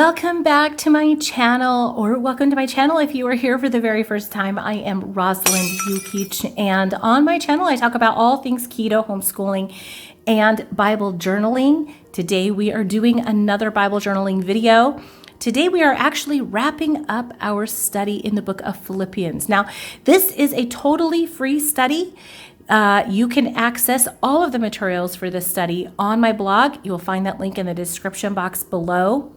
Welcome back to my channel, or welcome to my channel if you are here for the very first time. I am Rosalind Yukich, and on my channel I talk about all things keto, homeschooling, and Bible journaling. Today we are doing another Bible journaling video. Today we are actually wrapping up our study in the book of Philippians. Now, this is a totally free study. You can access all of the materials for this study on my blog. You will find that link in the description box below.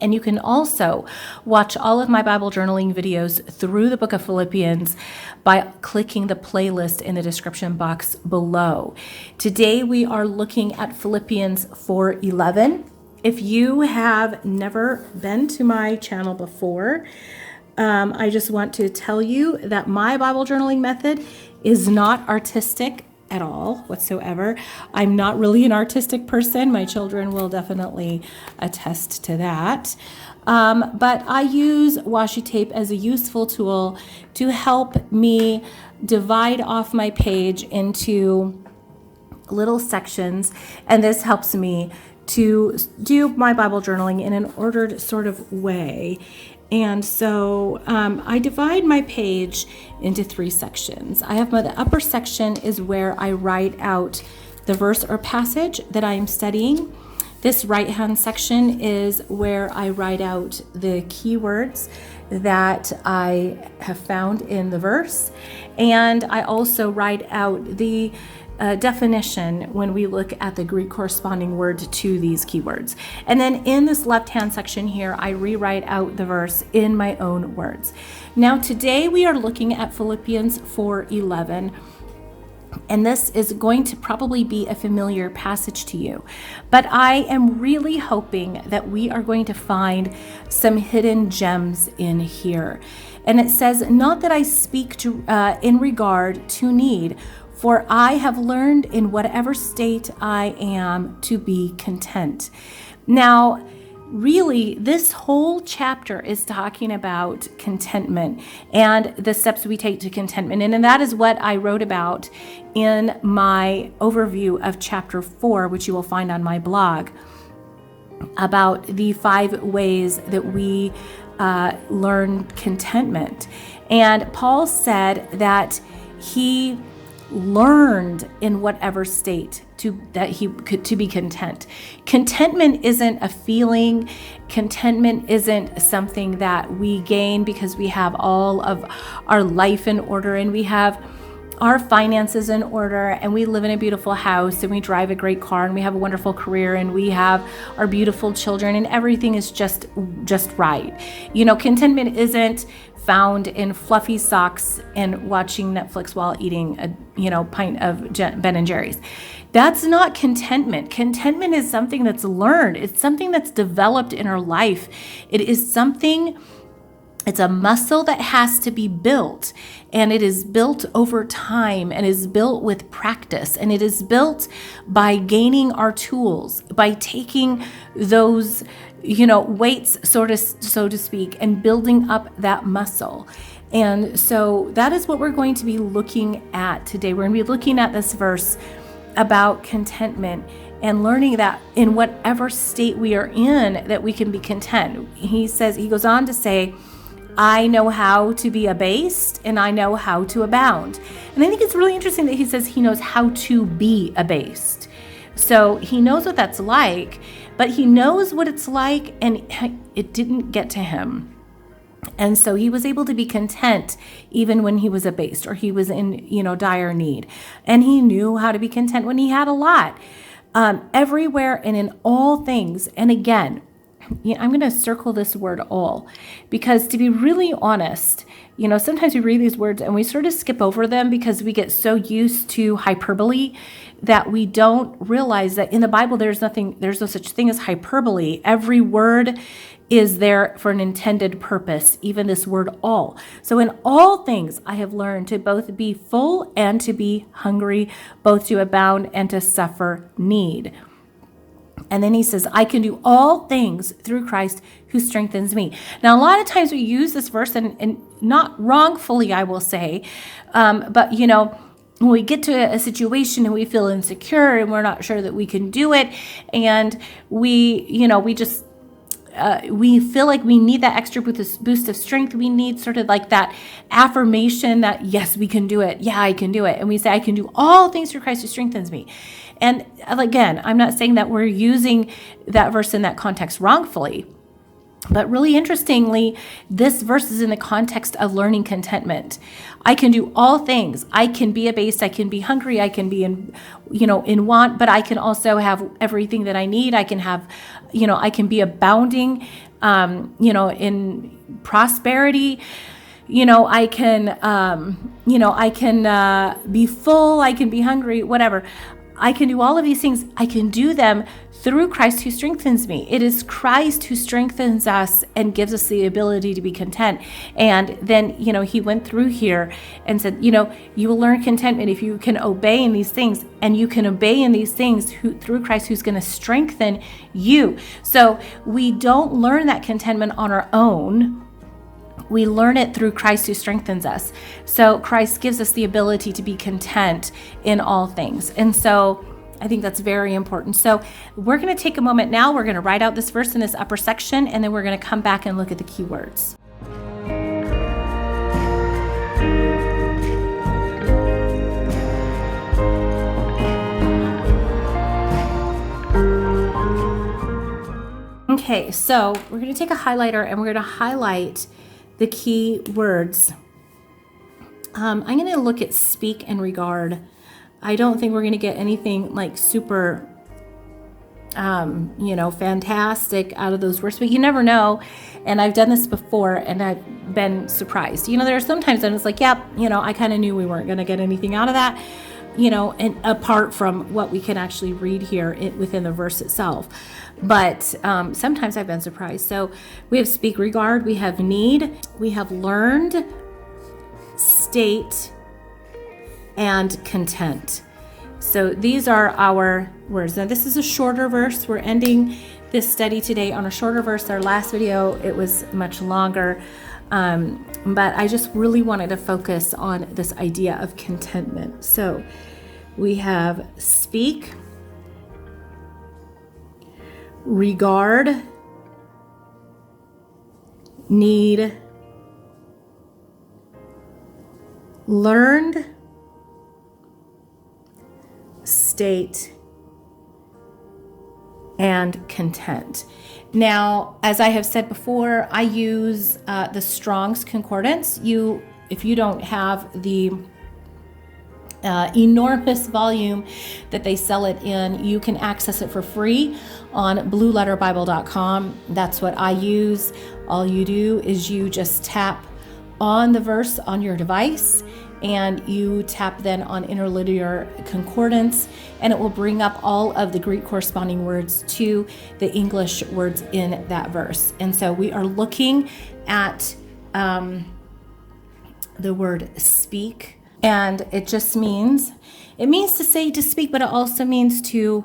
And you can also watch all of my Bible journaling videos through the book of Philippians by clicking the playlist in the description box below. Today we are looking at Philippians 4:11. If you have never been to my channel before, I just want to tell you that my Bible journaling method is not artistic at all whatsoever. I'm not really an artistic person. My children will definitely attest to that. But I use washi tape as a useful tool to help me divide off my page into little sections, and this helps me to do my Bible journaling in an ordered sort of way. And so I divide my page into three sections. I have the upper section is where I write out the verse or passage that I am studying. This right-hand section is where I write out the keywords that I have found in the verse. And I also write out the definition when we look at the Greek corresponding word to these keywords. And then in this left-hand section here, I rewrite out the verse in my own words. Now today we are looking at Philippians 4:11. And this is going to probably be a familiar passage to you. But I am really hoping that we are going to find some hidden gems in here. And it says, "Not that I speak to, in regard to need, for I have learned in whatever state I am to be content." Now, really, this whole chapter is talking about contentment and the steps we take to contentment. And that is what I wrote about in my overview of chapter 4, which you will find on my blog, about the 5 ways that we learn contentment. And Paul said that he learned in whatever state to be content. Contentment isn't a feeling. Contentment isn't something that we gain because we have all of our life in order and we have our finances in order and we live in a beautiful house and we drive a great car and we have a wonderful career and we have our beautiful children and everything is just right. You know, contentment isn't found in fluffy socks and watching Netflix while eating a pint of Ben and Jerry's. That's not contentment. Contentment is something that's learned. It's something that's developed in our life. It's a muscle that has to be built, and it is built over time and is built with practice, and it is built by gaining our tools, by taking those weights, so to speak, and building up that muscle. And so that is what we're going to be looking at today. We're going to be looking at this verse about contentment and learning that in whatever state we are in, that we can be content. He goes on to say, "I know how to be abased and I know how to abound." And I think it's really interesting that he says he knows how to be abased. So he knows what that's like, but he knows what it's like and it didn't get to him. And so he was able to be content even when he was abased or he was in, dire need. And he knew how to be content when he had a lot, everywhere and in all things. And again, I'm going to circle this word all, because to be really honest, sometimes we read these words and we sort of skip over them because we get so used to hyperbole that we don't realize that in the Bible, there's no such thing as hyperbole. Every word is there for an intended purpose, even this word all. So in all things, I have learned to both be full and to be hungry, both to abound and to suffer need. And then he says, "I can do all things through Christ who strengthens me." Now, a lot of times we use this verse, and not wrongfully, I will say, but when we get to a situation and we feel insecure and we're not sure that we can do it, and we just we feel like we need that extra boost of strength. We need sort of like that affirmation that, yes, we can do it. Yeah, I can do it. And we say, I can do all things through Christ who strengthens me. And again, I'm not saying that we're using that verse in that context wrongfully. But really interestingly, this verse is in the context of learning contentment. I can do all things. I can be abased. I can be hungry. I can be in want, but I can also have everything that I need. I can have, I can be abounding, in prosperity. I can, I can be full. I can be hungry, whatever. I can do all of these things. I can do them through Christ who strengthens me. It is Christ who strengthens us and gives us the ability to be content. And then, he went through here and said, you will learn contentment if you can obey in these things, and you can obey in these things through Christ who's going to strengthen you. So we don't learn that contentment on our own. We learn it through Christ who strengthens us. So Christ gives us the ability to be content in all things. And so I think that's very important. So we're going to take a moment now. We're going to write out this verse in this upper section, and then we're going to come back and look at the key words. Okay, so we're going to take a highlighter and we're going to highlight the key words. I'm going to look at speak and regard. I don't think we're going to get anything like super, fantastic out of those words, but you never know. And I've done this before and I've been surprised. There are sometimes when it's like, yep, I kind of knew we weren't going to get anything out of that, and apart from what we can actually read here within the verse itself. But sometimes I've been surprised. So we have speak, regard, we have need, we have learned, state, and content. So these are our words. Now this is a shorter verse. We're ending this study today on a shorter verse. Our last video, it was much longer. But I just really wanted to focus on this idea of contentment. So we have speak, regard, need, learned, state, and content. Now, as I have said before, I use the Strong's Concordance. If you don't have the enormous volume that they sell it in, you can access it for free on blueletterbible.com. That's what I use. All you do is you just tap on the verse on your device, and you tap then on Interlinear Concordance, and it will bring up all of the Greek corresponding words to the English words in that verse. And so we are looking at the word speak, and it just means to say, to speak, but it also means to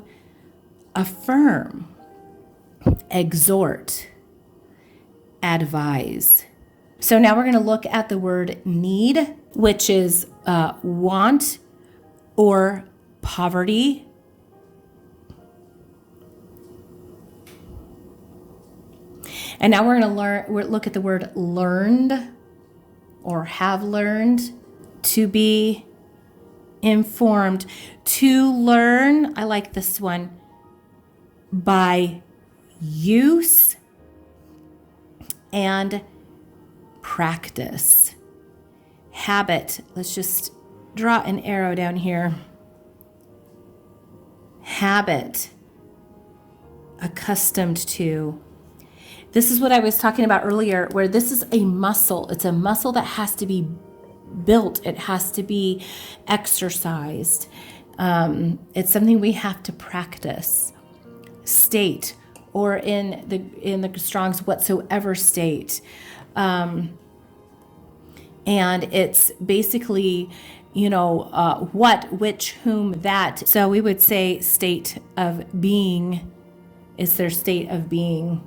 affirm, exhort, advise. So now we're going to look at the word need, which is want or poverty. And now we're going to look at the word learned or have learned, to be informed, to learn. I like this one, by use and practice. Habit. Let's just draw an arrow down here. Habit. Accustomed to. This is what I was talking about earlier, where this is a muscle. It's a muscle that has to be built. It has to be exercised. It's something we have to practice. State, or in the Strong's, whatsoever state. And it's basically, what, which, whom, that. So we would say state of being is their state of being.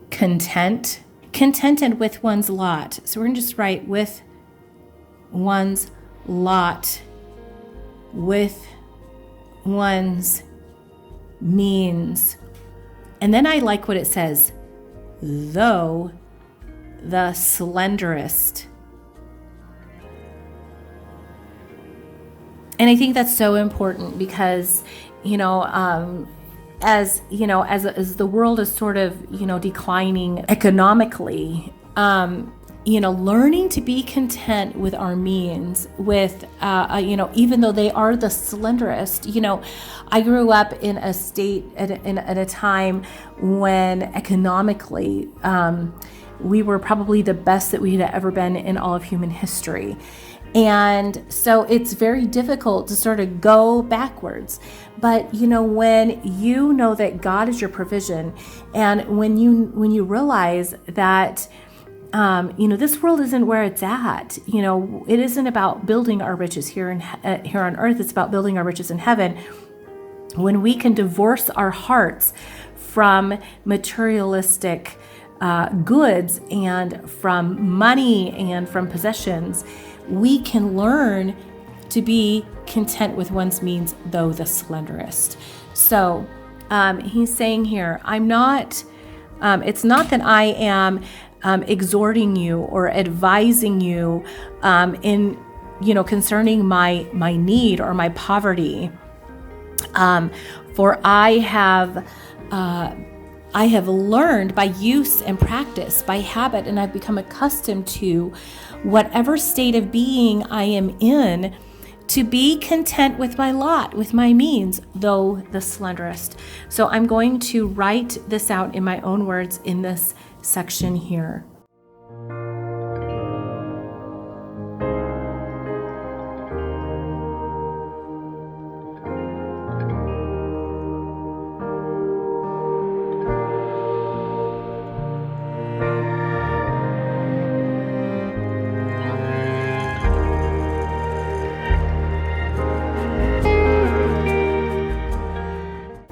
Contented with one's lot. So we're going to just write with one's lot, with one's means, And then I like what it says, though the slenderest. And I think that's so important because, as the world is sort of, declining economically, learning to be content with our means, with, even though they are the slenderest. I grew up in a state at a time when economically, we were probably the best that we had ever been in all of human history. And so it's very difficult to sort of go backwards. But, when you know that God is your provision, and when you realize that, this world isn't where it's at. It isn't about building our riches here on earth. It's about building our riches in heaven. When we can divorce our hearts from materialistic goods and from money and from possessions, we can learn to be content with one's means, though the slenderest. So he's saying here, it's not that I am exhorting you or advising you in, concerning my need or my poverty. For I have learned by use and practice, by habit, and I've become accustomed to whatever state of being I am in, to be content with my lot, with my means, though the slenderest. So I'm going to write this out in my own words in this section here.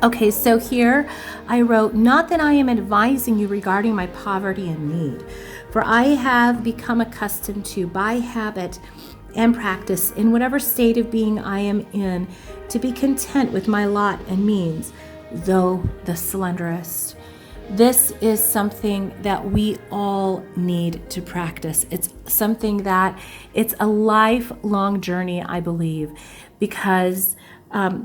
Okay, so here I wrote, not that I am advising you regarding my poverty and need, for I have become accustomed to, by habit and practice, in whatever state of being I am in, to be content with my lot and means, though the slenderest. This is something that we all need to practice. It's something that it's a lifelong journey, I believe, because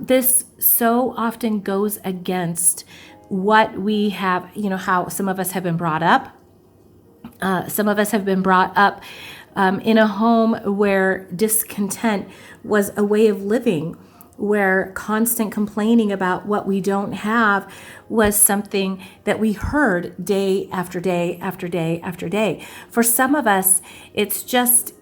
this so often goes against what we have, how some of us have been brought up. Some of us have been brought up in a home where discontent was a way of living, where constant complaining about what we don't have was something that we heard day after day after day after day. For some of us, it's just,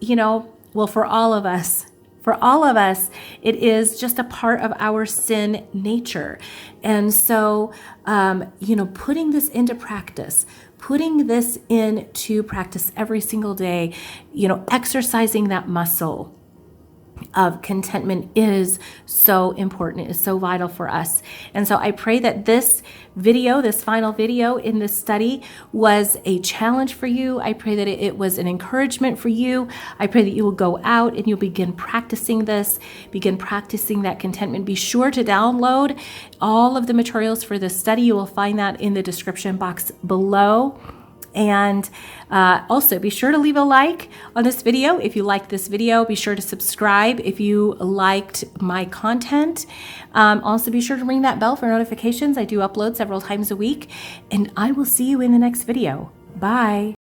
for all of us, it is just a part of our sin nature. And so, putting this into practice every single day, exercising that muscle of contentment is so important. It is so vital for us. And so I pray that this final video in this study was a challenge for you. I pray that it was an encouragement for you. I pray that you will go out and you'll begin practicing that contentment. Be sure to download all of the materials for this study. You will find that in the description box below. And also be sure to leave a like on this video. If you liked this video, be sure to subscribe if you liked my content. Also be sure to ring that bell for notifications. I do upload several times a week, and I will see you in the next video. Bye.